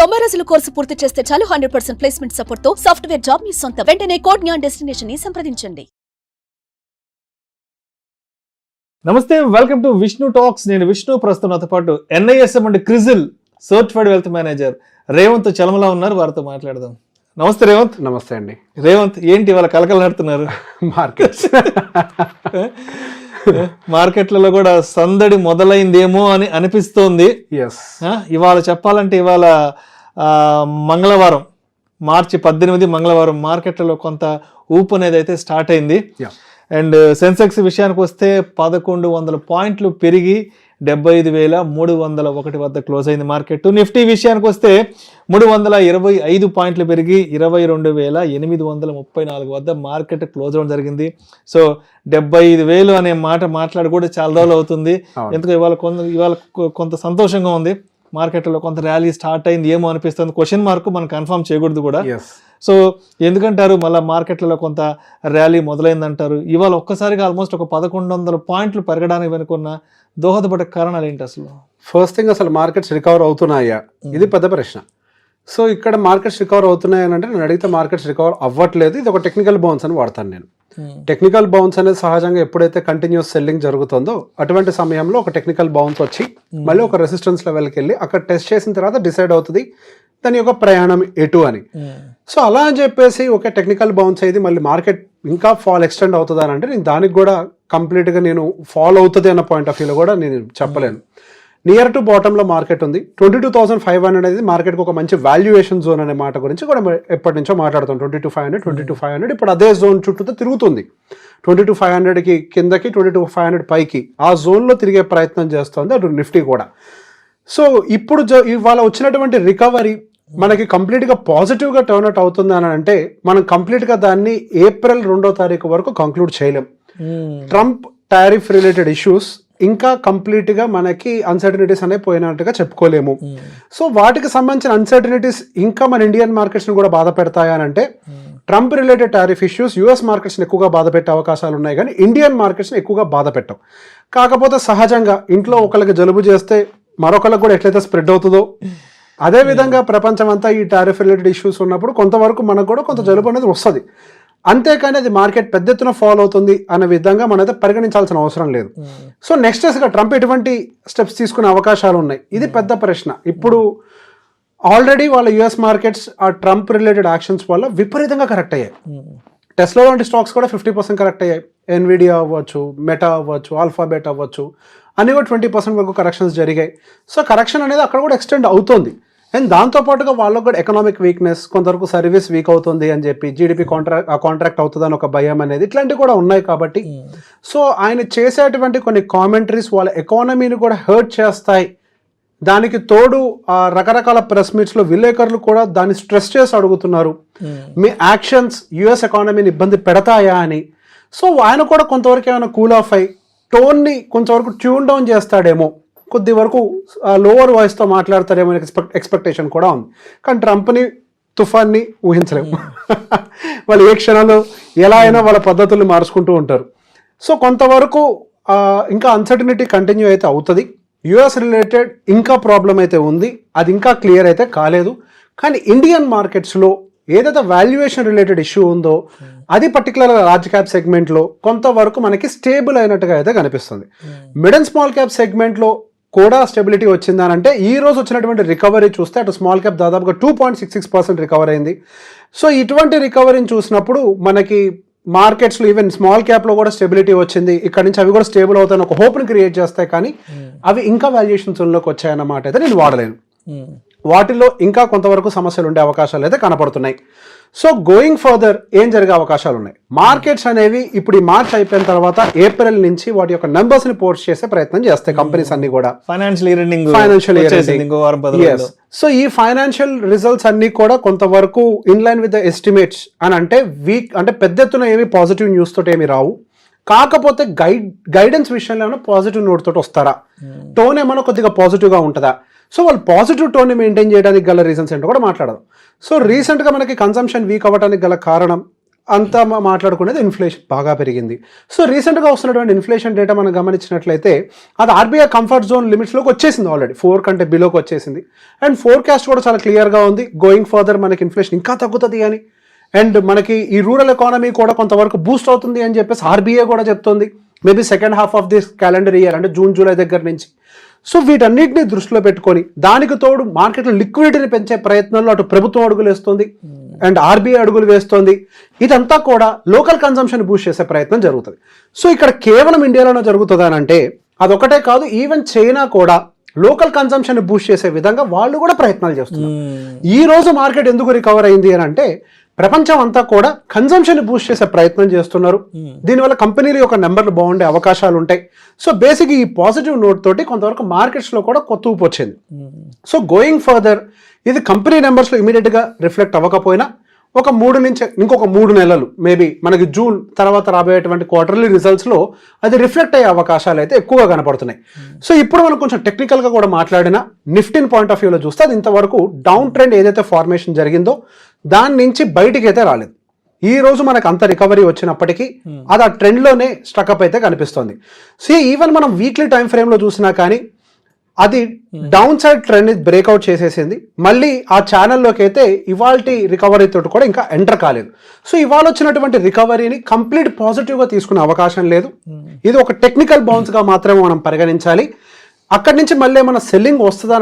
90 రోజుల కోర్సు పూర్తి చేస్తే చాలు 100% ప్లేస్మెంట్ సపోర్ట్ తో సాఫ్ట్వేర్ జాబ్ మీ సొంతం. వెంటనే కోడ్ జ్ఞాన్ డెస్టినేషన్ ని సంప్రదించండి. నమస్తే, వెల్కమ్ టు విష్ణు టాక్స్. నేను విష్ణు. ప్రస్తుతం నాతో పాటు NISM and Crisil certified wealth manager Revanth Chalamala ఉన్నారు. వారితో మాట్లాడదాం. నమస్తే రేవంత్. నమస్తే అండి. రేవంత్, ఏంటి ఇవాళ కలకలు నడుతున్నారు? మార్కెట్లలో కూడా సందడి మొదలైందేమో అని అనిపిస్తోంది. ఇవాళ చెప్పాలంటే ఇవాళ మంగళవారం, మార్చి 18 మంగళవారం మార్కెట్లలో కొంత ఊపు అనేది అయితే స్టార్ట్ అయింది. అండ్ సెన్సెక్స్ విషయానికి వస్తే 1100 పాయింట్లు పెరిగి 75,301 వద్ద క్లోజ్ అయింది మార్కెట్. నిఫ్టీ విషయానికి వస్తే 325 పాయింట్లు పెరిగి 22,834 వద్ద మార్కెట్ క్లోజ్ అవ్వడం జరిగింది. సో 75,000 అనే మాట మాట్లాడి కూడా చాలా రోజులు అవుతుంది. ఎందుకు ఇవాళ కొంత సంతోషంగా ఉంది. మార్కెట్లో కొంత ర్యాలీ స్టార్ట్ అయింది ఏమో అనిపిస్తుంది. క్వశ్చన్ మార్క్ మనం కన్ఫర్మ్ చేయకూడదు కూడా. సో ఎందుకంటారు మళ్ళీ మార్కెట్లలో కొంత ర్యాలీ మొదలైందంటారు. ఇవాళ ఒక్కసారిగా ఆల్మోస్ట్ ఒక 1100 పాయింట్లు పెరగడానికి వెనుకున్న దోహదపడే కారణాలు ఏంటి అసలు? ఫస్ట్ థింగ్, అసలు మార్కెట్స్ రికవర్ అవుతున్నాయా? ఇది పెద్ద ప్రశ్న. సో ఇక్కడ మార్కెట్స్ రికవర్ అవుతున్నాయని అంటే నేను అడిగితే మార్కెట్స్ రికవర్ అవ్వట్లేదు. ఇది ఒక టెక్నికల్ బౌన్స్ అని వాడతాను నేను. టెక్నికల్ బౌన్స్ అనేది సహజంగా ఎప్పుడైతే కంటిన్యూస్ సెల్లింగ్ జరుగుతుందో అటువంటి సమయంలో ఒక టెక్నికల్ బౌన్స్ వచ్చి మళ్ళీ ఒక రెసిస్టెన్స్ లెవెల్కి వెళ్ళి అక్కడ టెస్ట్ చేసిన తర్వాత డిసైడ్ అవుతుంది దాని యొక్క ప్రయాణం ఎటు అని. సో అలా అని చెప్పేసి ఒక టెక్నికల్ బౌన్స్ అయ్యి మళ్ళీ మార్కెట్ ఇంకా ఫాల్ ఎక్స్టెండ్ అవుతుంది అని అంటే నేను దానికి కూడా కంప్లీట్గా నేను ఫాల్ అవుతుంది అన్న పాయింట్ ఆఫ్ వ్యూలో కూడా నేను చెప్పలేను. నియర్ టు బాటంలో మార్కెట్ ఉంది. 22,500 అనేది మార్కెట్కి ఒక మంచి వాల్యుయేషన్ జోన్ అనే మాట గురించి కూడా ఎప్పటి నుంచో మాట్లాడుతాం. 22,500 ఇప్పుడు అదే జోన్ చుట్టూతో తిరుగుతుంది. 22,500కి కిందకి 22,500 పైకి ఆ జోన్లో తిరిగే ప్రయత్నం చేస్తుంది అటు నిఫ్టీ కూడా. సో ఇప్పుడు ఇవాళ వచ్చినటువంటి రికవరీ మనకి కంప్లీట్గా పాజిటివ్గా టర్న్అవుట్ అవుతుంది అని అంటే మనం కంప్లీట్గా దాన్ని ఏప్రిల్ 2వ తారీఖు వరకు కంక్లూడ్ చేయలేం. ట్రంప్ టారిఫ్ రిలేటెడ్ ఇష్యూస్ ఇంకా కంప్లీట్గా మనకి అన్సర్టనిటీస్ అనేవి పోయినట్టుగా చెప్పుకోలేము. సో వాటికి సంబంధించిన అన్సర్టనిటీస్ ఇంకా మన ఇండియన్ మార్కెట్స్ని కూడా బాధ పెడతాయా అని అంటే Trump related tariff issues US మార్కెట్స్ని ఎక్కువగా బాధ పెట్టే అవకాశాలు ఉన్నాయి కానీ ఇండియన్ మార్కెట్స్ని ఎక్కువగా బాధ పెట్టవు. కాకపోతే సహజంగా ఇంట్లో ఒకరికి జలుబు చేస్తే మరొకరికి కూడా ఎట్లయితే స్ప్రెడ్ అవుతుందో అదే విధంగా ప్రపంచం అంతా ఈ టారిఫ్ రిలేటెడ్ ఇష్యూస్ ఉన్నప్పుడు కొంతవరకు మనకు కూడా కొంత జలుబు అనేది వస్తుంది. అంతేకాని అది మార్కెట్ పెద్ద ఎత్తున ఫాలో అవుతుంది అనే విధంగా మనైతే పరిగణించాల్సిన అవసరం లేదు. సో నెక్స్ట్ డేస్గా ట్రంప్ ఎటువంటి స్టెప్స్ తీసుకునే అవకాశాలు ఉన్నాయి, ఇది పెద్ద ప్రశ్న. ఇప్పుడు ఆల్రెడీ వాళ్ళ US మార్కెట్స్ ఆ ట్రంప్ రిలేటెడ్ యాక్షన్స్ వల్ల విపరీతంగా కరెక్ట్ అయ్యాయి. టెస్లా లాంటి స్టాక్స్ కూడా 50% కరెక్ట్ అయ్యాయి. ఎన్విడియా అవ్వచ్చు, మెటా అవ్వచ్చు, ఆల్ఫాబెట్ అవ్వచ్చు, అన్ని కూడా 20% వరకు కరెక్షన్స్ జరిగాయి. సో కరెక్షన్ అనేది అక్కడ కూడా ఎక్స్టెండ్ అవుతుంది. అండ్ దాంతోపాటుగా వాళ్ళకు కూడా ఎకనామిక్ వీక్నెస్, కొంతవరకు సర్వీస్ వీక్ అవుతుంది అని చెప్పి GDP కాంట్రాక్ట్ అవుతుందని ఒక భయం అనేది ఇట్లాంటివి కూడా ఉన్నాయి. కాబట్టి సో ఆయన చేసేటువంటి కొన్ని కామెంటరీస్ వాళ్ళ ఎకానమీని కూడా హర్ట్ చేస్తాయి. దానికి తోడు రకరకాల ప్రెస్ మీట్స్లో విలేకరులు కూడా దాన్ని స్ట్రెస్ చేసి అడుగుతున్నారు, మీ యాక్షన్స్ US ఎకానమీని ఇబ్బంది పెడతాయా అని. సో ఆయన కూడా కొంతవరకు ఏమైనా కూల్ ఆఫ్ అయ్యి టోన్ని కొంతవరకు ట్యూన్ డౌన్ చేస్తాడేమో, కొద్ది వరకు లోవర్ వాయిస్తో మాట్లాడతారేమో ఎక్స్పెక్టేషన్ కూడా ఉంది. కానీ ట్రంప్ని, తుఫాన్ని ఊహించలేము. వాళ్ళు ఏ క్షణాలు ఎలా అయినా వాళ్ళ పద్ధతులు మార్చుకుంటూ ఉంటారు. సో కొంతవరకు ఇంకా అన్సర్టనిటీ కంటిన్యూ అయితే అవుతుంది. US రిలేటెడ్ ఇంకా ప్రాబ్లం అయితే ఉంది, అది ఇంకా క్లియర్ అయితే కాలేదు. కానీ ఇండియన్ మార్కెట్స్లో ఏదైతే వాల్యుయేషన్ రిలేటెడ్ ఇష్యూ ఉందో అది పర్టికులర్గా లార్జ్ క్యాప్ సెగ్మెంట్లో కొంతవరకు మనకి స్టేబుల్ అయినట్టుగా అయితే కనిపిస్తుంది. మిడ్ అండ్ స్మాల్ క్యాప్ సెగ్మెంట్లో కూడా స్టెబిలిటీ వచ్చిందని అంటే ఈ రోజు వచ్చినటువంటి రికవరీ చూస్తే అటు స్మాల్ క్యాప్ దాదాపుగా 2.66% రికవర్ అయింది. సో ఇటువంటి రికవరీని చూసినప్పుడు మనకి మార్కెట్స్లో ఈవెన్ స్మాల్ క్యాప్లో కూడా స్టెబిలిటీ వచ్చింది. ఇక్కడ నుంచి అవి కూడా స్టేబుల్ అవుతాయని ఒక హోప్ని క్రియేట్ చేస్తాయి. కానీ అవి ఇంకా వాల్యుయేషన్స్లోకి వచ్చాయన్నమాట అయితే నేను వాడలేను. వాటిల్లో ఇంకా కొంతవరకు సమస్యలు ఉండే అవకాశాలు అయితే కనపడుతున్నాయి. సో గోయింగ్ ఫర్దర్ ఏం జరిగే అవకాశాలు ఉన్నాయి? మార్కెట్స్ అనేవి ఇప్పుడు ఈ మార్చ్ అయిపోయిన తర్వాత ఏప్రిల్ నుంచి వాటి యొక్క నెంబర్స్ ని పోస్ట్ చేసే ప్రయత్నం చేస్తాయి కంపెనీస్ అన్ని కూడా. Financial year. సో ఈ ఫైనాన్షియల్ రిజల్ట్స్ అన్ని కూడా కొంతవరకు in line with the estimates అని అంటే వీక్ అంటే పెద్ద ఎత్తున ఏమి పాజిటివ్ న్యూస్ తోటి ఏమి రావు. కాకపోతే గైడెన్స్ విషయంలో ఏమైనా పాజిటివ్ నోట్ తోటి వస్తారా, టోన్ ఏమైనా కొద్దిగా పాజిటివ్గా ఉంటుందా? సో వాళ్ళు పాజిటివ్ టోన్ని మెయింటైన్ చేయడానికి గల రీజన్స్ ఏంటో కూడా మాట్లాడదాం. సో రీసెంట్గా మనకి కన్సంప్షన్ వీక్ అవ్వడానికి గల కారణం అంతా మాట్లాడుకునేది ఇన్ఫ్లేషన్ బాగా పెరిగింది. సో రీసెంట్గా వస్తున్నటువంటి ఇన్ఫ్లేషన్ డేటా మనం గమనించినట్లయితే అది ఆర్బీఐ కంఫర్ట్ జోన్ లిమిట్స్లోకి వచ్చేసింది, ఆల్రెడీ 4 కంటే బిలోకి వచ్చేసింది. అండ్ ఫోర్కాస్ట్ కూడా చాలా క్లియర్గా ఉంది, గోయింగ్ ఫర్దర్ మనకి ఇన్ఫ్లేషన్ ఇంకా తగ్గుతుంది అని. అండ్ మనకి ఈ రూరల్ ఎకానమీ కూడా కొంతవరకు బూస్ట్ అవుతుంది అని చెప్పేసి ఆర్బీఐ కూడా చెప్తుంది, maybe second half of this calendar year అంటే జూన్ జూలై దగ్గర నుంచి. సో వీటన్నిటిని దృష్టిలో పెట్టుకొని దానికి తోడు మార్కెట్లో లిక్విడిటీని పెంచే ప్రయత్నంలో అటు ప్రభుత్వం అడుగులు వేస్తుంది అండ్ ఆర్బీఐ అడుగులు వేస్తుంది. ఇదంతా కూడా లోకల్ కన్సంప్షన్ బూస్ట్ చేసే ప్రయత్నం జరుగుతుంది. సో ఇక్కడ కేవలం ఇండియాలోనే జరుగుతుంది అని అంటే అదొకటే కాదు, ఈవెన్ చైనా కూడా లోకల్ కన్సంప్షన్ బూస్ట్ చేసే విధంగా వాళ్ళు కూడా ప్రయత్నాలు చేస్తున్నారు. ఈ రోజు మార్కెట్ ఎందుకు రికవర్ అయింది అని అంటే ప్రపంచం అంతా కూడా కన్సంప్షన్ బూస్ట్ చేసే ప్రయత్నం చేస్తున్నారు. దీనివల్ల కంపెనీల యొక్క నెంబర్లు బాగుండే అవకాశాలు ఉంటాయి. సో బేసిక్ ఈ పాజిటివ్ నోట్ తోటి కొంతవరకు మార్కెట్స్లో కూడా కొత్త ఊపు వచ్చింది. సో గోయింగ్ ఫర్దర్ ఇది కంపెనీ నెంబర్స్లో ఇమీడియట్గా రిఫ్లెక్ట్ అవ్వకపోయినా ఒక 3 నుంచి ఇంకొక 3 నెలలు మేబీ మనకి జూన్ తర్వాత రాబోయేటువంటి క్వార్టర్లీ రిజల్ట్స్లో అది రిఫ్లెక్ట్ అయ్యే అవకాశాలు అయితే ఎక్కువగా కనపడుతున్నాయి. సో ఇప్పుడు మనం కొంచెం టెక్నికల్గా కూడా మాట్లాడినా నిఫ్టీన్ పాయింట్ ఆఫ్ వ్యూలో చూస్తే అది ఇంతవరకు డౌన్ ట్రెండ్ ఏదైతే ఫార్మేషన్ జరిగిందో దాని నుంచి బయటికి అయితే రాలేదు. ఈ రోజు మనకు అంత రికవరీ వచ్చినప్పటికీ అది ఆ ట్రెండ్లోనే స్టక్అప్ అయితే కనిపిస్తుంది. సో ఈవెన్ మనం వీక్లీ టైం ఫ్రేమ్లో చూసినా కానీ అది డౌన్ సైడ్ ట్రెండ్ బ్రేక్అవుట్ చేసేసింది. మళ్ళీ ఆ ఛానల్లోకి అయితే ఇవాల్టి రికవరీ తోటి కూడా ఇంకా ఎంటర్ కాలేదు. సో ఇవాళ వచ్చినటువంటి రికవరీని కంప్లీట్ పాజిటివ్గా తీసుకునే అవకాశం లేదు. ఇది ఒక టెక్నికల్ బౌన్స్గా మాత్రమే మనం పరిగణించాలి. అక్కడి నుంచి మళ్ళీ ఏమైనా సెల్లింగ్ వస్తుందా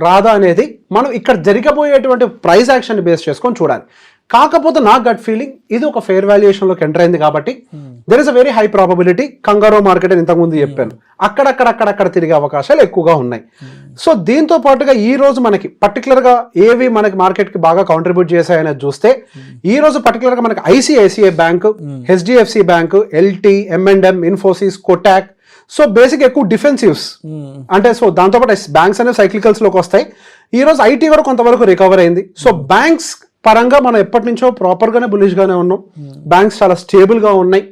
రాదా అనేది మనం ఇక్కడ జరగబోయేటువంటి ప్రైస్ యాక్షన్ బేస్ చేసుకొని చూడాలి. కాకపోతే నా గట్ ఫీలింగ్ ఇది ఒక ఫెయిర్ వాల్యుయేషన్లోకి ఎంటర్ అయింది కాబట్టి there is a very high probability కంగారో మార్కెట్ అని ఇంతకుముందు చెప్పాను అక్కడక్కడ తిరిగే అవకాశాలు ఎక్కువగా ఉన్నాయి. సో దీంతో పాటుగా ఈ రోజు మనకి పర్టికులర్గా ఏవి మనకి మార్కెట్కి బాగా కాంట్రిబ్యూట్ చేశాయనేది చూస్తే ఈ రోజు పర్టికులర్గా మనకి ICICI bank, HDFC bank, LT, M&M, Infosys, Kotak. So basic ఎక్కువ డిఫెన్సివ్స్ అంటే సో దాంతోపాటు బ్యాంక్స్ అనేవి సైక్లికల్స్ లోకి వస్తాయి. ఈ రోజు ఐటీ కూడా కొంతవరకు రికవర్ అయింది. సో బ్యాంక్స్ పరంగా మనం ఎప్పటి నుంచో ప్రాపర్గానే బులిష్గానే ఉన్నాం. బ్యాంక్స్ చాలా స్టేబుల్గా ఉన్నాయి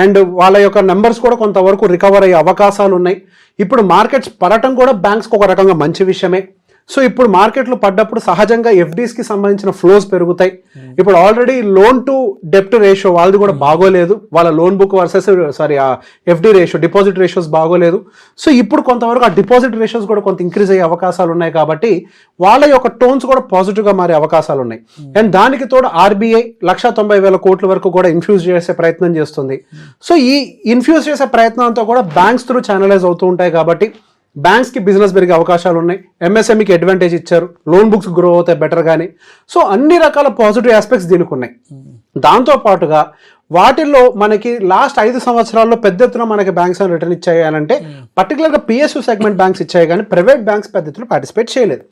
అండ్ వాళ్ళ యొక్క నెంబర్స్ కూడా కొంతవరకు రికవర్ అయ్యే అవకాశాలు ఉన్నాయి. ఇప్పుడు మార్కెట్స్ పడటం కూడా బ్యాంక్స్కి ఒక రకంగా మంచి విషయమే. సో ఇప్పుడు మార్కెట్లు పడ్డప్పుడు సహజంగా ఎఫ్డీస్కి సంబంధించిన ఫ్లోస్ పెరుగుతాయి. ఇప్పుడు ఆల్రెడీ లోన్ టు డెప్ట్ రేషియో వాళ్ళది కూడా బాగోలేదు, వాళ్ళ loan book versus FD ratio, deposit ratios బాగోలేదు. సో ఇప్పుడు కొంతవరకు ఆ డిపాజిట్ రేషియోస్ కూడా కొంత ఇంక్రీజ్ అయ్యే అవకాశాలు ఉన్నాయి కాబట్టి వాళ్ళ యొక్క టోన్స్ కూడా పాజిటివ్గా మారే అవకాశాలు ఉన్నాయి. అండ్ దానికి తోడు ఆర్బీఐ 190,000 కోట్ల వరకు కూడా ఇన్ఫ్యూజ్ చేసే ప్రయత్నం చేస్తుంది. సో ఈ ఇన్ఫ్యూజ్ చేసే ప్రయత్నంతో కూడా బ్యాంక్స్ త్రూ ఛానలైజ్ అవుతూ ఉంటాయి కాబట్టి బ్యాంక్స్కి బిజినెస్ పెరిగే అవకాశాలు ఉన్నాయి. ఎంఎస్ఎంఈకి అడ్వాంటేజ్ ఇచ్చారు, లోన్ బుక్స్ గ్రో అవుతాయి బెటర్ కానీ. సో అన్ని రకాల పాజిటివ్ ఆస్పెక్ట్స్ దీనికి ఉన్నాయి. దాంతో పాటుగా వాటిల్లో మనకి లాస్ట్ 5 సంవత్సరాల్లో పెద్ద ఎత్తున మనకి బ్యాంక్స్ అని రిటర్న్ ఇచ్చాయి అని అంటే పర్టికులర్గా పిఎస్యూ సెగ్మెంట్ బ్యాంక్స్ ఇచ్చాయి కానీ ప్రైవేట్ బ్యాంక్స్ పెద్ద ఎత్తున పార్టిసిపేట్ చేయలేదు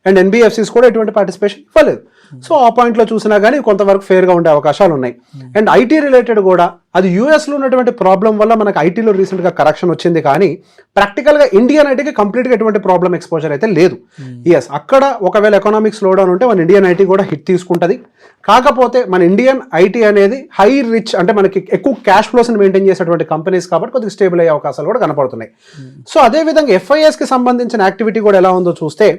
అండ్ ఎన్బిఎఫ్సిస్ కూడా ఎటువంటి పార్టిసిపేషన్ ఇవ్వలేదు. సో ఆ పాయింట్లో చూసినా కానీ కొంతవరకు ఫేర్గా ఉండే అవకాశాలు ఉన్నాయి. అండ్ ఐటీ రిలేటెడ్ కూడా అది యూఎస్లో ఉన్నటువంటి ప్రాబ్లం వల్ల మనకు ఐటీలో రీసెంట్గా కరెక్షన్ వచ్చింది కానీ ప్రాక్టికల్గా ఇండియన్ ఐటీకి కంప్లీట్గా ఎటువంటి ప్రాబ్లం ఎక్స్పోజర్ అయితే లేదు. ఎస్ అక్కడ ఒకవేళ ఎకనామిక్ స్లో డౌన్ ఉంటే మన ఇండియన్ ఐటీ కూడా హిట్ తీసుకుంటుంది. కాకపోతే మన ఇండియన్ ఐటీ అనేది హై రిచ్ అంటే మనకి ఎక్కువ క్యాష్ ఫ్లోస్ని మెయింటైన్ చేసేటువంటి కంపెనీస్ కాబట్టి కొద్దిగా స్టేబుల్ అయ్యే అవకాశాలు కూడా కనపడుతున్నాయి. సో అదేవిధంగా ఎఫ్ఐఎస్కి సంబంధించిన యాక్టివిటీ కూడా ఎలా ఉందో చూస్తే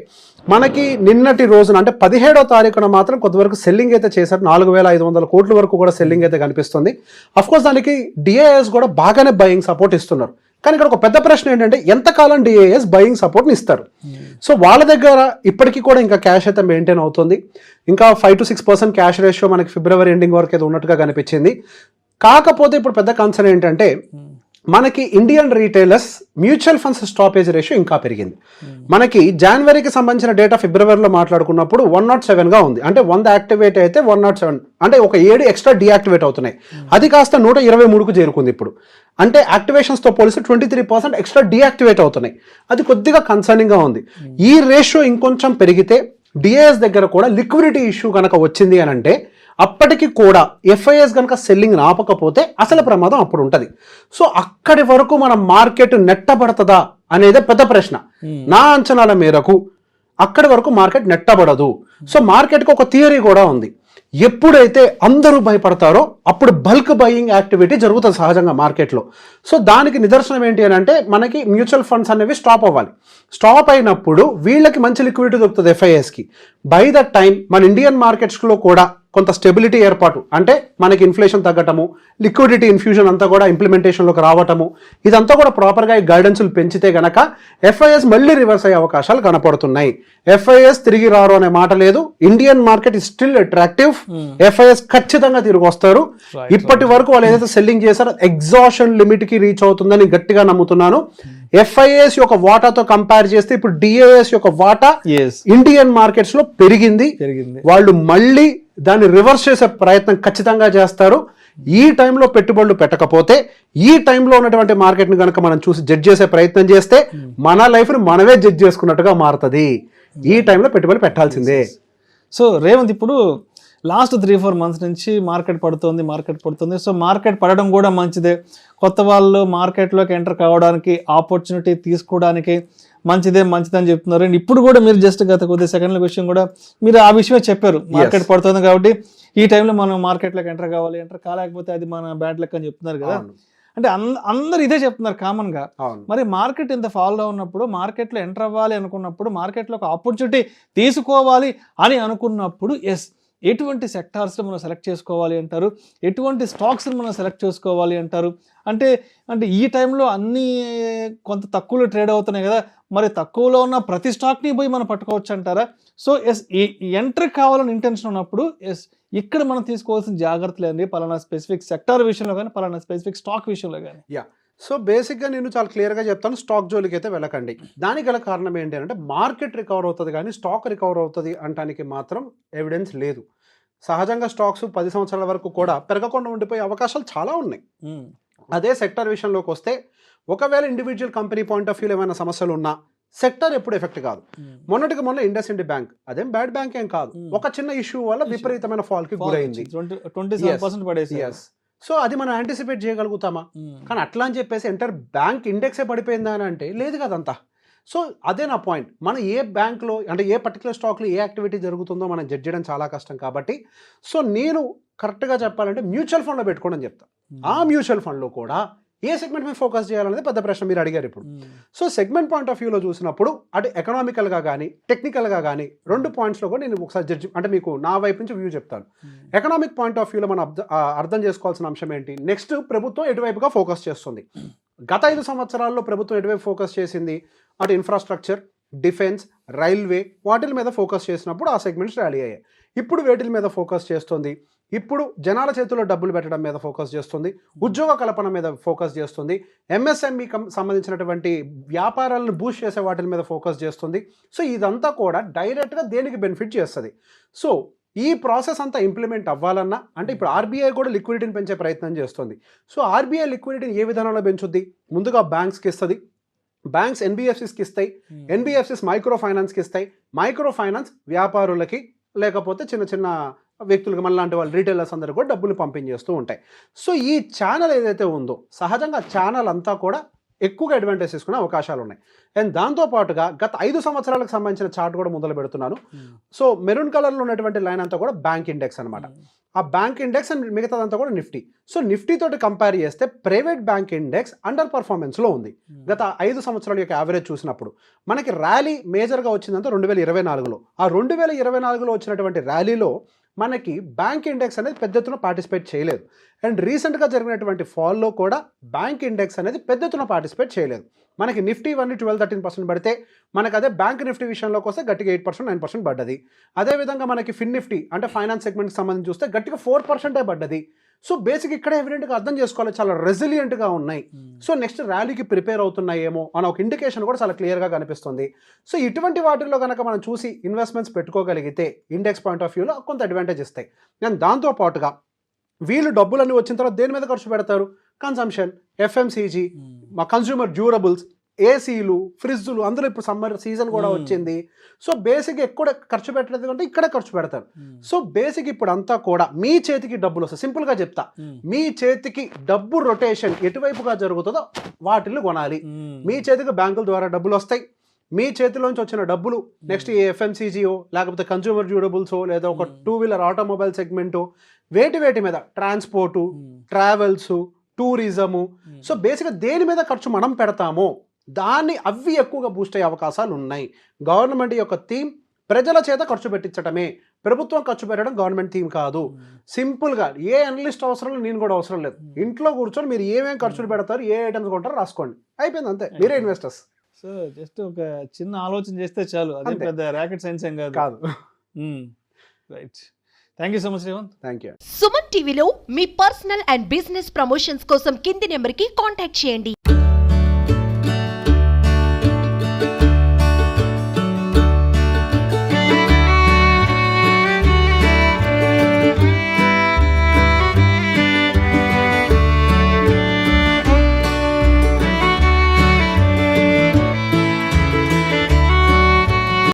మనకి నిన్నటి రోజున అంటే 17వ తారీఖున మాత్రం కొంతవరకు సెల్లింగ్ అయితే చేశారు. 4,500 కోట్ల వరకు కూడా సెల్లింగ్ అయితే కనిపిస్తుంది. అఫ్కోర్స్ దానికి డిఐఎస్ కూడా బాగానే బయింగ్ సపోర్ట్ ఇస్తున్నారు. కానీ ఇక్కడ ఒక పెద్ద ప్రశ్న ఏంటంటే ఎంతకాలం డిఐఎస్ బయింగ్ సపోర్ట్ని ఇస్తారు. సో వాళ్ళ దగ్గర ఇప్పటికీ కూడా ఇంకా క్యాష్ అయితే మెయింటైన్ అవుతుంది. ఇంకా 5 to 6% క్యాష్ రేషియో మనకి ఫిబ్రవరి ఎండింగ్ వరకు అయితే ఉన్నట్టుగా కనిపించింది. కాకపోతే ఇప్పుడు పెద్ద కన్సర్న్ ఏంటంటే మనకి Indian retailers mutual funds stoppage ratio ఇంకా పెరిగింది. మనకి జనవరికి సంబంధించిన డేటా ఫిబ్రవరిలో మాట్లాడుకున్నప్పుడు 107గా ఉంది. అంటే 100 యాక్టివేట్ అయితే 107 అంటే ఒక 7 ఎక్స్ట్రా డియాక్టివేట్ అవుతున్నాయి. అది కాస్త 123కు చేరుకుంది ఇప్పుడు. అంటే యాక్టివేషన్స్తో పోలిస్తే 23% ఎక్స్ట్రా డియాక్టివేట్ అవుతున్నాయి. అది కొద్దిగా కన్సర్నింగ్గా ఉంది. ఈ రేషియో ఇంకొంచెం పెరిగితే డిఐఎస్ దగ్గర కూడా లిక్విడిటీ ఇష్యూ కనుక వచ్చింది అని అంటే అప్పటికి కూడా ఎఫ్ఐఎస్ కనుక సెల్లింగ్ ఆపకపోతే అసలు ప్రమాదం అప్పుడు ఉంటుంది. సో అక్కడి వరకు మన మార్కెట్ నెట్టబడుతుందా అనేదే పెద్ద ప్రశ్న. నా అంచనాల మేరకు అక్కడి వరకు మార్కెట్ నెట్టబడదు. సో మార్కెట్కి ఒక థియరీ కూడా ఉంది, ఎప్పుడైతే అందరూ భయపడతారో అప్పుడు బల్క్ బయింగ్ యాక్టివిటీ జరుగుతుంది సహజంగా మార్కెట్లో. సో దానికి నిదర్శనం ఏంటి అని అంటే మనకి మ్యూచువల్ ఫండ్స్ అనేవి స్టాప్ అవ్వాలి. స్టాప్ అయినప్పుడు వీళ్ళకి మంచి లిక్విడిటీ దొరుకుతుంది ఎఫ్ఐఎస్కి. బై ద టైం మన ఇండియన్ మార్కెట్స్లో కూడా కొంత స్టెబిలిటీ ఏర్పాటు, అంటే మనకి ఇన్ఫ్లేషన్ తగ్గటము, లిక్విడిటీ ఇన్ఫ్యూజన్ అంతా కూడా ఇంప్లిమెంటేషన్లోకి రావటము, ఇదంతా కూడా ప్రాపర్గా ఈ గైడెన్స్లు పెంచితే గనక ఎఫ్ఐఎస్ మళ్ళీ రివర్స్ అయ్యే అవకాశాలు కనపడుతున్నాయి. ఎఫ్ఐఎస్ తిరిగి రారు అనే మాట లేదు. Indian market is still attractive. FIIs ఖచ్చితంగా తిరిగి వస్తారు. ఇప్పటి వరకు వాళ్ళు ఏదైతే సెల్లింగ్ చేశారో ఎగ్జాషన్ లిమిట్ కి రీచ్ అవుతుందని గట్టిగా నమ్ముతున్నాను. ఎఫ్ఐఎస్ యొక్క వాటాతో కంపేర్ చేస్తే ఇప్పుడు డిఐఎస్ యొక్క వాటా ఇండియన్ మార్కెట్స్ లో పెరిగింది. వాళ్ళు మళ్ళీ దాన్ని రివర్స్ చేసే ప్రయత్నం ఖచ్చితంగా చేస్తారు. ఈ టైంలో పెట్టుబడులు పెట్టకపోతే, ఈ టైంలో ఉన్నటువంటి మార్కెట్ని కనుక మనం చూసి జడ్జ్ చేసే ప్రయత్నం చేస్తే మన లైఫ్ని మనమే జడ్జ్ చేసుకున్నట్టుగా మారుతుంది. ఈ టైంలో పెట్టుబడులు పెట్టాల్సిందే. సో రేవంత్, ఇప్పుడు లాస్ట్ 3-4 మంత్స్ నుంచి మార్కెట్ పడుతుంది. సో మార్కెట్ పడడం కూడా మంచిదే. కొత్త వాళ్ళు మార్కెట్లోకి ఎంటర్ కావడానికి, ఆపర్చునిటీ తీసుకోవడానికి మంచిదని చెప్తున్నారు. అండ్ ఇప్పుడు కూడా మీరు జస్ట్ గత కొద్ది సెకండ్ల విషయం కూడా మీరు ఆ విషయమే చెప్పారు. మార్కెట్ పడుతుంది కాబట్టి ఈ టైంలో మనం మార్కెట్లోకి ఎంటర్ కాలేకపోతే అది మన బ్యాడ్ లక్ అని చెప్తున్నారు కదా. అంటే అందరు ఇదే చెప్తున్నారు కామన్ గా. మరి మార్కెట్ ఇంత ఫాలో ఉన్నప్పుడు, మార్కెట్లో ఎంటర్ అవ్వాలి అనుకున్నప్పుడు, మార్కెట్లో ఒక ఆపర్చునిటీ తీసుకోవాలి అని అనుకున్నప్పుడు ఎటువంటి సెక్టార్స్ని మనం సెలెక్ట్ చేసుకోవాలి అంటారు? ఎటువంటి స్టాక్స్ని మనం సెలెక్ట్ చేసుకోవాలి అంటారు? అంటే ఈ టైంలో అన్నీ కొంత తక్కువలో ట్రేడ్ అవుతున్నాయి కదా, మరి తక్కువలో ఉన్న ప్రతి స్టాక్ని పోయి మనం పట్టుకోవచ్చు అంటారా? సో ఎంట్రీ కావాలని ఇంటెన్షన్ ఉన్నప్పుడు ఇక్కడ మనం తీసుకోవాల్సిన జాగ్రత్తలు ఏంటి, పలానా స్పెసిఫిక్ సెక్టార్ విషయంలో కానీ, పలానా స్పెసిఫిక్ స్టాక్ విషయంలో కానీ? సో బేసిక్గా నేను చాలా క్లియర్గా చెప్తాను, స్టాక్ జోలికి అయితే వెళ్ళకండి. దానికి గల కారణం ఏంటి అంటే మార్కెట్ రికవర్ అవుతుంది కానీ స్టాక్ రికవర్ అవుతుంది అనడానికి మాత్రం ఎవిడెన్స్ లేదు. సహజంగా స్టాక్స్ 10 సంవత్సరాల వరకు కూడా పెరగకుండా ఉండిపోయే అవకాశాలు చాలా ఉన్నాయి. అదే సెక్టర్ విషయంలోకి వస్తే ఒకవేళ ఇండివిజువల్ కంపెనీ పాయింట్ ఆఫ్ వ్యూలో ఏమైనా సమస్యలు ఉన్నా సెక్టర్ ఎప్పుడు ఎఫెక్ట్ కాదు. మొన్నటికి మొన్న ఇండస్ఇండ్ బ్యాంక్ అదేం బ్యాడ్ బ్యాంక్ ఏం కాదు, ఒక చిన్న ఇష్యూ వల్ల విపరీతమైన ఫాల్ కి గురైంది. 27% పడేసి. సో అది మనం యాంటిసిపేట్ చేయగలుగుతామా? కానీ అట్లా అని చెప్పేసి ఎంటర్ బ్యాంక్ ఇండెక్సే పడిపోయిందా అని అంటే లేదు కదంతా. సో అదే నా పాయింట్. మనం ఏ బ్యాంక్లో అంటే ఏ పర్టికులర్ స్టాక్లో ఏ యాక్టివిటీ జరుగుతుందో మనం జడ్జ్ చేయడం చాలా కష్టం. కాబట్టి సో నేను కరెక్ట్గా చెప్పాలంటే మ్యూచువల్ ఫండ్లో పెట్టుకోండి అని చెప్తాను. ఆ మ్యూచువల్ ఫండ్లో కూడా ఏ సెగ్మెంట్ మీద ఫోకస్ చేయాలనేది పెద్ద ప్రశ్న మీరు అడిగారు ఇప్పుడు. సో సెగ్మెంట్ పాయింట్ ఆఫ్ వ్యూలో చూసినప్పుడు అటు ఎకనామికల్గా కానీ టెక్నికల్గా కానీ 2 పాయింట్స్లో కూడా నేను ఒకసారి జడ్జి అంటే మీకు నా వైపు నుంచి వ్యూ చెప్తాను. ఎకనామిక్ పాయింట్ ఆఫ్ వ్యూలో మనం అర్థం చేసుకోవాల్సిన అంశం ఏంటి? నెక్స్ట్ ప్రభుత్వం ఎటువైపుగా ఫోకస్ చేస్తుంది. గత 5 సంవత్సరాల్లో ప్రభుత్వం ఎటువైపు ఫోకస్ చేసింది? అటు ఇన్ఫ్రాస్ట్రక్చర్, డిఫెన్స్, రైల్వే వాటిల మీద ఫోకస్ చేసినప్పుడు ఆ సెగ్మెంట్స్ ర్యాలీ అయ్యాయి. ఇప్పుడు వేటిల మీద ఫోకస్ చేస్తుంది? ఇప్పుడు జనాల చేతుల్లో డబ్బులు పెట్టడం మీద ఫోకస్ చేస్తుంది, ఉద్యోగ కల్పన మీద ఫోకస్ చేస్తుంది, ఎంఎస్ఎంఈ సంబంధించినటువంటి వ్యాపారాలను బూస్ట్ చేసే వాటి మీద ఫోకస్ చేస్తుంది. సో ఇదంతా కూడా డైరెక్ట్గా దేనికి బెనిఫిట్ చేస్తుంది? సో ఈ ప్రాసెస్ అంతా ఇంప్లిమెంట్ అవ్వాలన్నా అంటే ఇప్పుడు ఆర్బీఐ కూడా లిక్విడిటీని పెంచే ప్రయత్నం చేస్తుంది. సో ఆర్బీఐ లిక్విడిటీని ఏ విధానంలో పెంచుద్ది? ముందుగా బ్యాంక్స్కి ఇస్తుంది, బ్యాంక్స్ ఎన్బిఎఫ్సిస్కి ఇస్తాయి, ఎన్బిఎఫ్సిస్ మైక్రో ఫైనాన్స్కి ఇస్తాయి, మైక్రో ఫైనాన్స్ వ్యాపారులకి లేకపోతే చిన్న చిన్న వ్యక్తులకు మనలాంటి వాళ్ళు రీటైలర్స్ అందరూ కూడా డబ్బులు పంపించేస్తూ ఉంటాయి. సో ఈ ఛానల్ ఏదైతే ఉందో సహజంగా ఛానల్ అంతా కూడా ఎక్కువగా అడ్వాంటేజ్ తీసుకునే అవకాశాలు ఉన్నాయి. అండ్ దాంతోపాటుగా గత 5 సంవత్సరాలకు సంబంధించిన చార్ట్ కూడా మొదలు పెడుతున్నాను. సో మెరూన్ కలర్లో ఉన్నటువంటి లైన్ అంతా కూడా బ్యాంక్ ఇండెక్స్ అనమాట. ఆ బ్యాంక్ ఇండెక్స్ అండ్ మిగతాదంతా కూడా నిఫ్టీ. సో నిఫ్టీ తోటి కంపేర్ చేస్తే ప్రైవేట్ బ్యాంక్ ఇండెక్స్ అండర్ పర్ఫార్మెన్స్లో ఉంది. గత 5 సంవత్సరాల యొక్క యావరేజ్ చూసినప్పుడు మనకి ర్యాలీ మేజర్గా వచ్చిందంతా 2024లో. ఆ 2024లో వచ్చినటువంటి ర్యాలీలో మనకి బ్యాంక్ ఇండెక్స్ అనేది పెద్ద ఎత్తున పార్టిసిపేట్ చేయలేదు. అండ్ రీసెంట్గా జరిగినటువంటి ఫాల్లో కూడా బ్యాంక్ ఇండెక్స్ అనేది పెద్ద ఎత్తున పార్టిసిపేట్ చేయలేదు. మనకి నిఫ్టీ ఇవన్నీ 12-13% పడితే మనకు అదే బ్యాంక్ నిఫ్టీ విషయంలోకి వస్తే గట్టిగా 8%, 9% పడ్డది. అదేవిధంగా మనకి ఫిన్ నిఫ్టీ అంటే ఫైనాన్స్ సెగ్మెంట్కి సంబంధించి చూస్తే గట్టిగా 4% పడ్డది. సో బేసిక్ ఇక్కడ ఎవిడెంట్గా అర్థం చేసుకోవాలి, చాలా రెసిలియంట్గా ఉన్నాయి. సో నెక్స్ట్ ర్యాలీకి ప్రిపేర్ అవుతున్నాయేమో అన్న ఒక ఇండికేషన్ కూడా చాలా క్లియర్గా కనిపిస్తుంది. సో ఇటువంటి వాటిల్లో కనుక మనం చూసి ఇన్వెస్ట్మెంట్స్ పెట్టుకోగలిగితే ఇండెక్స్ పాయింట్ ఆఫ్ వ్యూలో కొంత అడ్వాంటేజ్ ఇస్తాయి. అండ్ దాంతోపాటుగా వీళ్ళు డబ్బులన్నీ వచ్చిన తర్వాత దేని మీద ఖర్చు పెడతారు? కన్సంప్షన్, ఎఫ్ఎంసీజీ, మా కన్స్యూమర్ డ్యూరబుల్స్, ఏసీలు, ఫ్రిడ్జ్లు, అందులో ఇప్పుడు సమ్మర్ సీజన్ కూడా వచ్చింది. సో బేసిక్ ఎక్కువ ఖర్చు పెట్టలేదు అంటే ఇక్కడే ఖర్చు పెడతారు. సో బేసిక్ ఇప్పుడు అంతా కూడా మీ చేతికి డబ్బులు వస్తాయి. సింపుల్గా చెప్తా, మీ చేతికి డబ్బు రొటేషన్ ఎటువైపుగా జరుగుతుందో వాటిని కొనాలి. మీ చేతికి బ్యాంకుల ద్వారా డబ్బులు వస్తాయి. మీ చేతిలోంచి వచ్చిన డబ్బులు నెక్స్ట్ ఎఫ్ఎంసీజీఓ లేకపోతే కన్స్యూమర్ డ్యూరబుల్సో లేదా ఒక 2-వీలర్ ఆటోమొబైల్ సెగ్మెంటు వేటి మీద ట్రాన్స్పోర్టు, ట్రావెల్స్, టూరిజము. సో బేసిక్గా దేని మీద ఖర్చు మనం పెడతామో అవి ఎక్కువగా బూస్ట్ అయ్యే అవకాశాలు ఉన్నాయి. గవర్నమెంట్ యొక్క థీమ్ ప్రజల చేత ఖర్చు పెట్టించటమే. ప్రభుత్వం ఖర్చు పెట్టడం గవర్నమెంట్ థీమ్ కాదు. సింపుల్గా ఏ అనలిస్ట్ అవసరం లేదు, నేను కూడా అవసరం లేదు. ఇంట్లో కూర్చొని మీరు ఏమేమి ఖర్చులు పెడతారు, ఏ ఐటమ్స్ కొంటారో రాసుకోండి, అయిపోయింది అంతే. మీరే ఇన్వెస్టర్స్. సో జస్ట్ ఒక చిన్న ఆలోచన చేస్తే చాలు, అదే అంతే. పెద్ద రాకెట్ సైన్స్ ఏం కాదు. Right, thank you so much Revanth. Thank you. Suman టీవీలో మీ పర్సనల్ అండ్ బిజినెస్ ప్రమోషన్స్ కోసం కింది నెంబర్కి కాంటాక్ట్ చేయండి.